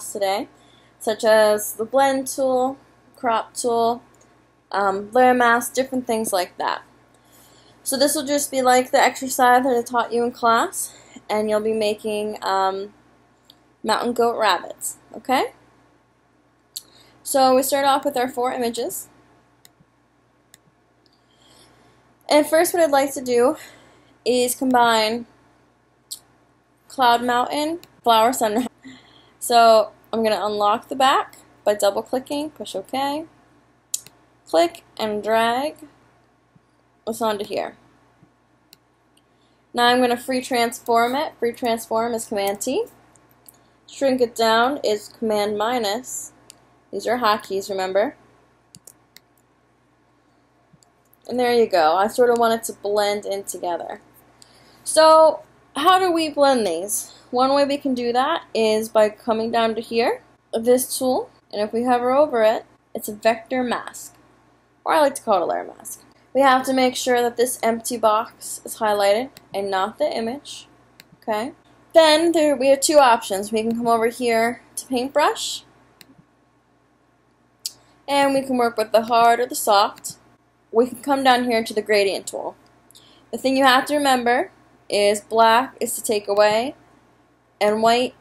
today, such as the blend tool, crop tool, layer mask, different things like that. So this will just be like the exercise that I taught you in class, and you'll be making mountain goat rabbits, okay? So we start off with our 4 images. And first what I'd like to do is combine cloud mountain, flower sunrise. So I'm going to unlock the back by double clicking, push OK, click and drag this onto here. Now I'm going to free transform it. Free transform is Command T. Shrink it down is Command minus. These are hotkeys, remember? And there you go. I sort of want it to blend in together. So how do we blend these? One way we can do that is by coming down to here, this tool, and if we hover over it, it's a vector mask, or I like to call it a layer mask. We have to make sure that this empty box is highlighted and not the image. Okay. Then we have 2 options. We can come over here to paintbrush, and we can work with the hard or the soft. We can come down here to the gradient tool. The thing you have to remember is black is to take away and white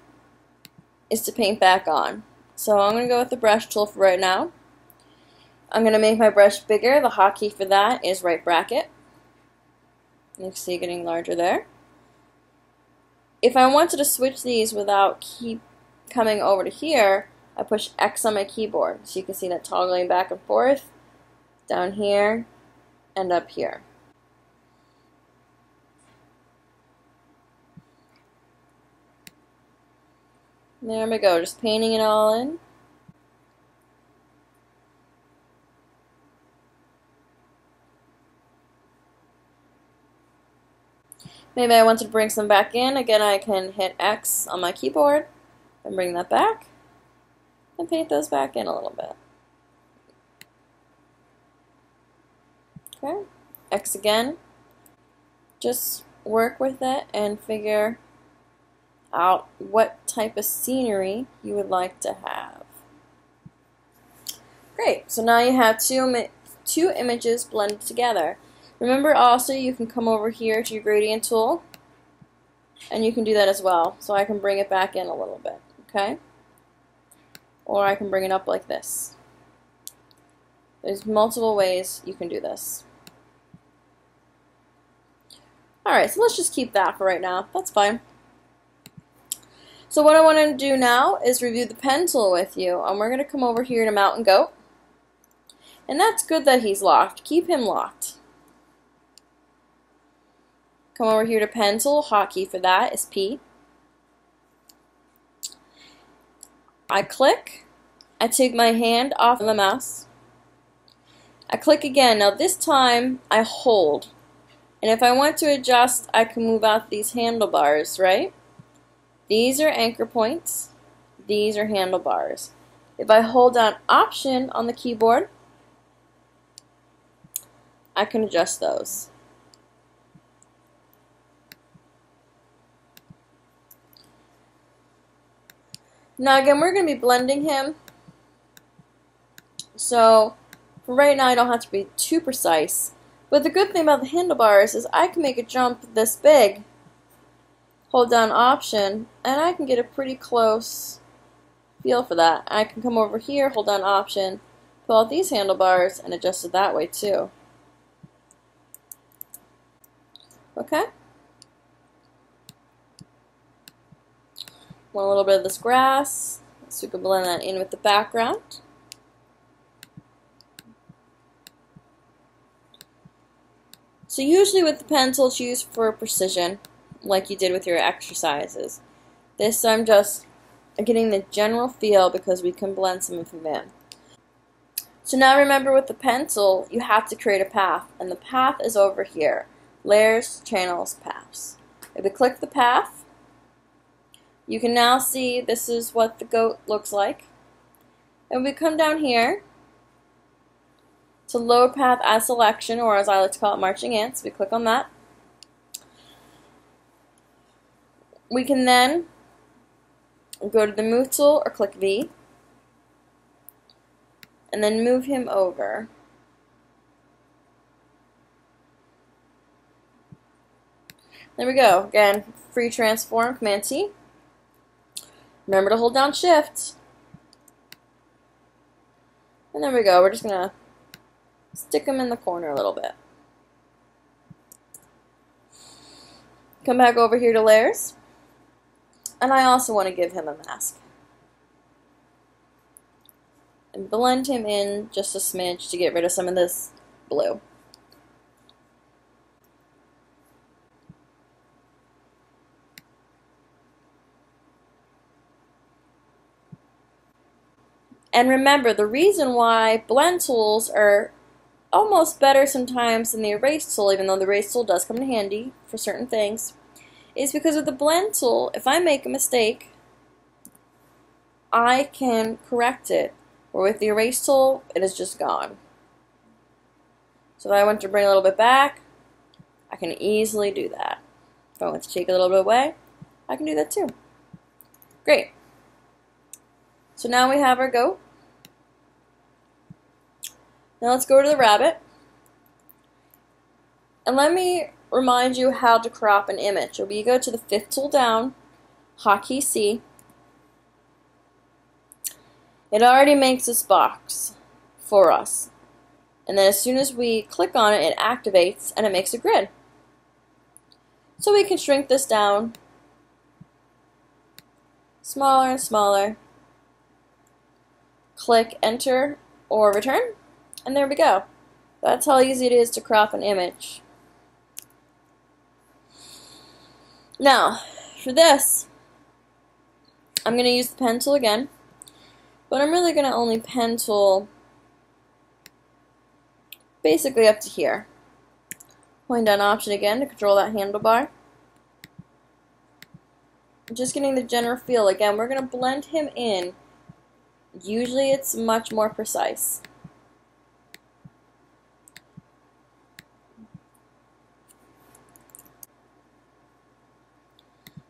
is to paint back on. So I'm going to go with the brush tool for right now. I'm going to make my brush bigger. The hotkey for that is right bracket. You can see it getting larger there. If I wanted to switch these without keep coming over to here, I push X on my keyboard. So you can see that toggling back and forth, down here, and up here. There we go, just painting it all in. Maybe I wanted to bring some back in. Again, I can hit X on my keyboard and bring that back and paint those back in a little bit. Okay, X again. Just work with it and figure out what type of scenery you would like to have. Great, so now you have two images blended together. Remember also you can come over here to your gradient tool and you can do that as well. So I can bring it back in a little bit, okay? Or I can bring it up like this. There's multiple ways you can do this. Alright, so let's just keep that for right now. That's fine. So what I want to do now is review the pen tool with you. And we're going to come over here to Mountain Goat. And that's good that he's locked. Keep him locked. Come over here to pen tool. Hotkey for that is P. I click. I take my hand off the mouse. I click again. Now this time I hold. And if I want to adjust, I can move out these handlebars, right? These are anchor points. These are handlebars. If I hold down Option on the keyboard, I can adjust those. Now again, we're going to be blending him. So for right now, I don't have to be too precise. But the good thing about the handlebars is I can make a jump this big, hold down Option, and I can get a pretty close feel for that. I can come over here, hold down Option, pull out these handlebars, and adjust it that way too. Okay? Want a little bit of this grass, so we can blend that in with the background. So usually with the pencil, it's used for precision, like you did with your exercises. This I'm just getting the general feel because we can blend some of them in. So now remember with the pencil, you have to create a path, and the path is over here. Layers, channels, paths. If we click the path, you can now see this is what the goat looks like. And we come down here to load path as selection, or as I like to call it, marching ants. We click on that. We can then Go to the Move tool or click V, and then move him over. There we go. Again, free transform, Command T. Remember to hold down Shift. And there we go. We're just going to stick him in the corner a little bit. Come back over here to Layers. And I also want to give him a mask. And blend him in just a smidge to get rid of some of this blue. And remember, the reason why blend tools are almost better sometimes than the erase tool, even though the erase tool does come in handy for certain things, is because with the blend tool, if I make a mistake, I can correct it. Or with the erase tool, it is just gone. So if I want to bring a little bit back, I can easily do that. If I want to take a little bit away, I can do that too. Great. So now we have our goat. Now let's go to the rabbit. And let me remind you how to crop an image. So you go to the 5th tool down, hotkey C. It already makes this box for us. And then as soon as we click on it, it activates and it makes a grid. So we can shrink this down smaller and smaller. Click Enter or Return, and there we go. That's how easy it is to crop an image. Now, for this, I'm going to use the pen tool again, but I'm really going to only pen tool basically up to here. Holding down Option again to control that handlebar. Just getting the general feel. Again, we're going to blend him in. Usually it's much more precise.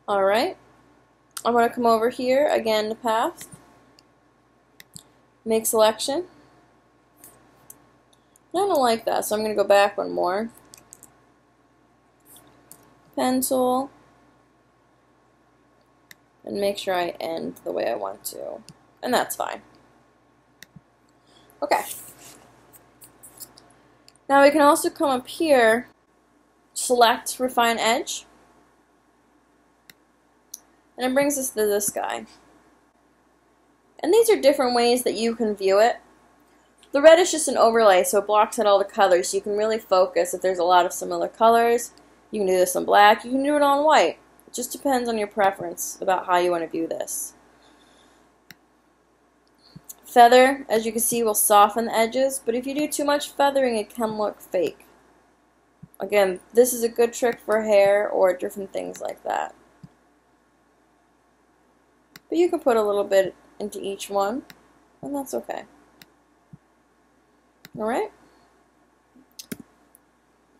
Alright, I'm going to come over here again to Path, make selection. I don't like that, so I'm going to go back one more. Pen tool, and make sure I end the way I want to. And that's fine. Okay. Now we can also come up here, select Refine Edge, and it brings us to this guy. And these are different ways that you can view it. The red is just an overlay, so it blocks out all the colors, so you can really focus if there's a lot of similar colors. You can do this on black, you can do it on white. It just depends on your preference about how you want to view this. Feather, as you can see, will soften the edges, but if you do too much feathering, it can look fake. Again, this is a good trick for hair or different things like that. But you can put a little bit into each one, and that's okay. Alright?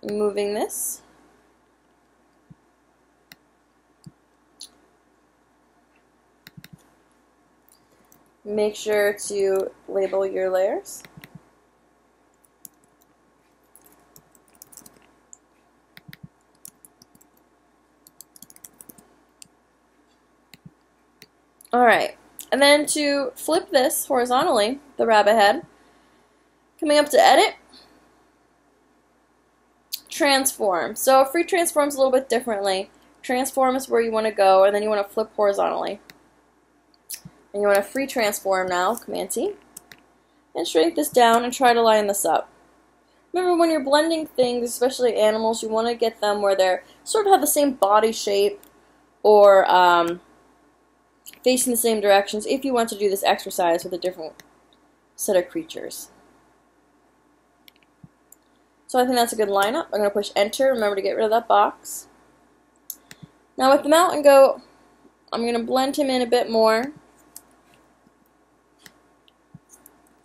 Moving this. Make sure to label your layers. Alright, and then to flip this horizontally, the rabbit head, coming up to Edit, Transform. So free transforms a little bit differently. Transform is where you want to go, and then you want to flip horizontally. And you want to free transform now, Command T, and shrink this down and try to line this up. Remember, when you're blending things, especially animals, you want to get them where they're sort of have the same body shape or facing the same directions if you want to do this exercise with a different set of creatures. So I think that's a good lineup. I'm going to push Enter. Remember to get rid of that box. Now with the mountain goat, I'm going to blend him in a bit more.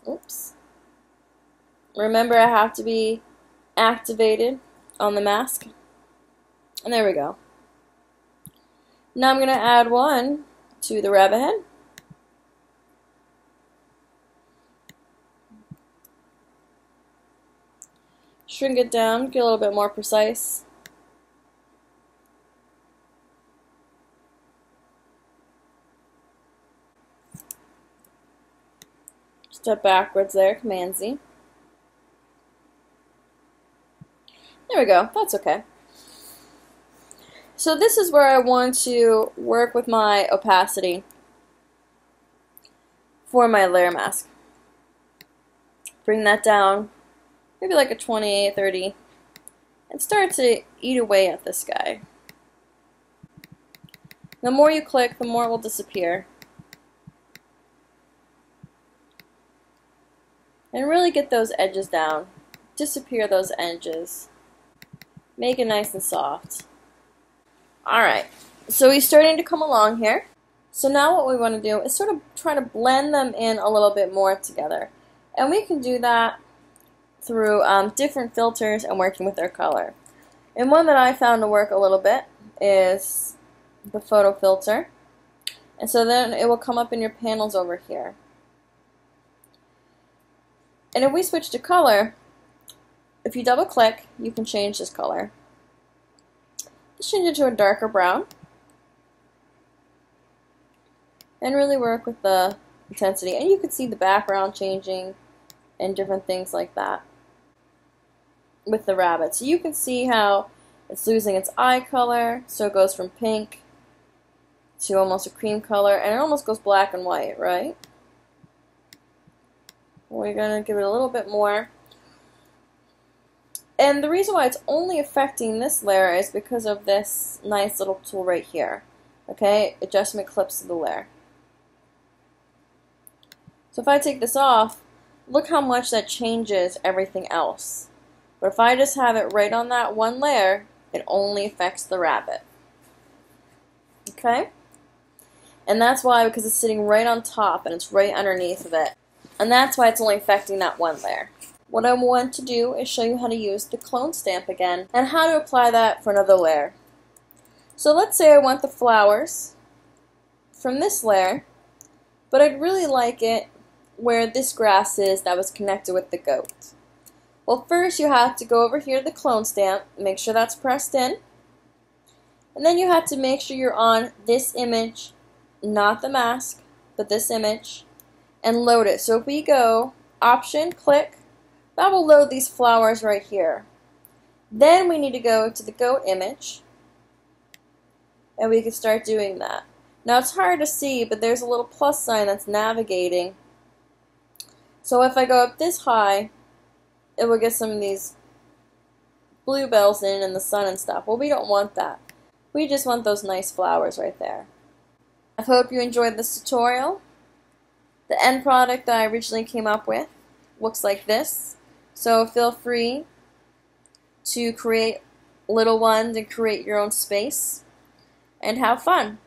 Oops. Remember, I have to be activated on the mask. And there we go. Now I'm going to add one to the rabbit head. Shrink it down, get a little bit more precise. Step backwards there, Command Z. There we go, that's okay. So this is where I want to work with my opacity for my layer mask. Bring that down, maybe like a 28, 30, and start to eat away at this guy. The more you click, the more it will disappear. And really get those edges down. Disappear those edges. Make it nice and soft. Alright, so he's starting to come along here. So now what we want to do is sort of try to blend them in a little bit more together. And we can do that through different filters and working with their color. And one that I found to work a little bit is the photo filter. And so then it will come up in your panels over here. And if we switch to color, if you double click, you can change this color. Let's change it to a darker brown. And really work with the intensity. And you can see the background changing and different things like that with the rabbit. So you can see how it's losing its eye color. So it goes from pink to almost a cream color. And it almost goes black and white, right? We're going to give it a little bit more. And the reason why it's only affecting this layer is because of this nice little tool right here. Okay, adjustment clips to the layer. So if I take this off, look how much that changes everything else. But if I just have it right on that one layer, it only affects the rabbit. Okay? And that's why, because it's sitting right on top and it's right underneath of it. And that's why it's only affecting that one layer. What I want to do is show you how to use the clone stamp again and how to apply that for another layer. So let's say I want the flowers from this layer, but I'd really like it where this grass is that was connected with the goat. Well, first you have to go over here to the clone stamp, make sure that's pressed in, and then you have to make sure you're on this image, not the mask, but this image, and load it. So if we go Option, click, that will load these flowers right here. Then we need to go to the goat image, and we can start doing that. Now it's hard to see, but there's a little plus sign that's navigating. So if I go up this high, it will get some of these bluebells in and the sun and stuff. Well, we don't want that. We just want those nice flowers right there. I hope you enjoyed this tutorial. The end product that I originally came up with looks like this. So feel free to create little ones and create your own space and have fun.